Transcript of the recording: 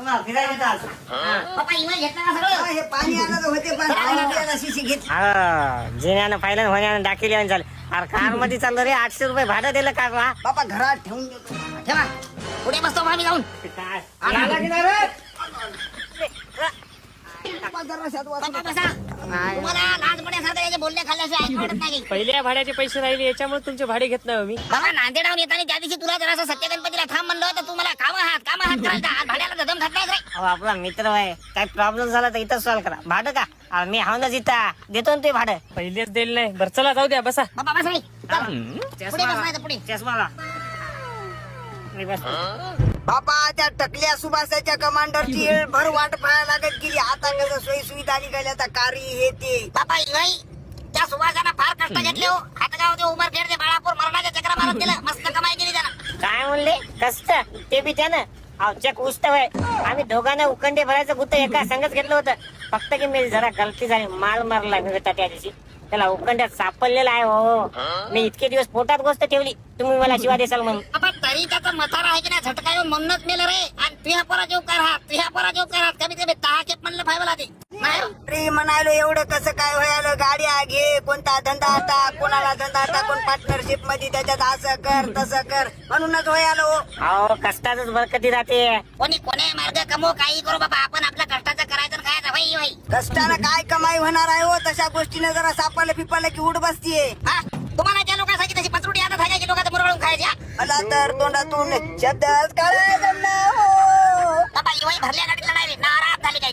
तुम्हाला फिरायला येतं आज. पप्पा इमेल घेतलं ना सगळं. हे पाणी आलं तर होते पण पाण्याला शिशी घेतली. जिन्यानं पाहिलं होण्यानं डाकी लिहून झालं. अरे कार मध्ये चाललं रे 800 रुपये भाडं दिलं का बा? बापा घरात ठेवून देतो. ठेवा पुढे बसतो आम्ही जाऊन. काय आला की नाही रे? बापा जरा शांत बसा. पप्पा बसा. तुम्हाला लहानपणासारखं याचे बोलणे खाल्ल्याशिवाय ऐकू वाटत नाही. पहिल्या भाड्याचे पैसे राहिले याच्यामुळे तुमचे भाडे घेत नाही हो मी. बाबा नांदेडहून येताना त्या दिवशी तुला जरा सत्य गणपतीला थांब म्हणलं तर तुम्हाला कामं हात करायचा. आज भाड्याला दम खात नाही रे. अहो आपला मित्र आहे. काय प्रॉब्लेम झाला तर इथं सॉल्व करा. भाडं का मी हाव ना जिथं देतो ना ते भाडं. पहिलेच दिलं नाही. बरं चला जाऊ द्या बसा. बाबा बस रे. पुढे बस नाही तर पुढे. चष्माला मी बसतो. बापा त्या टकल्या सुभाषाच्या कमांडरची भर वाट पाहायला लागत गेली. आता कसं सोयी सुविधा निघाल्या आता कारी हे ते. बाबा भाई त्या सुभाषानं फार कष्ट घेतले हो. हातगाव ते उमरखेड ते बाळापूर मरणाच्या चक्रा मारत गेलं. मस्त कमाई केली त्यानं. काय म्हणले कष्ट ते बी त्यानं चक उष्ट आहे. आम्ही दोघांना उकंडे भरायचं गुत्त एका संगच घेतलं होतं. फक्त की मी जरा गलती झाली. माल मारला मी होता त्या दिवशी. त्याला उकंड्यात सापडलेला आहे हो. मी इतके दिवस पोटात गोष्ट ठेवली. तुम्ही मला शिवा देसाल म्हणून. बाबा तरी त्याचा म्हातारा आहे की नाही झटका येऊन म्हणूनच मेलं रे. आणि तुझ्या पोरा जेव करा कमीत कमी 10 खेप म्हणलं फायबला ते नाही हो. रे म्हणालो एवढं कसं काय व्हायला. गाड्या घे कोणता धंदा आता कोणाला धंदा आता कोण पार्टनरशिप मध्ये त्याच्यात असं कर तसं कर म्हणूनच व्हायला हो. अहो कष्टातच बरकती राहते. कोणी मार्ग कमवू काही करू बाबा. आपण आपल्या कष्टाचं करायचं आणि खायचं भाई. कष्टानं काय कमाई होणार आहे हो. तशा गोष्टीनं जरा सापडलं पिपलं की उठ बसतीये. हा तुम्हाला ज्या लोकांसाठी तशी पचरुटी आता सांगा की लोकांचं मुरळून खायच्या. मला तर तोंडातून शब्दच काढायचं ना हो. बाबा भरल्या गाडीतला नाही रे. नाराज झाली काय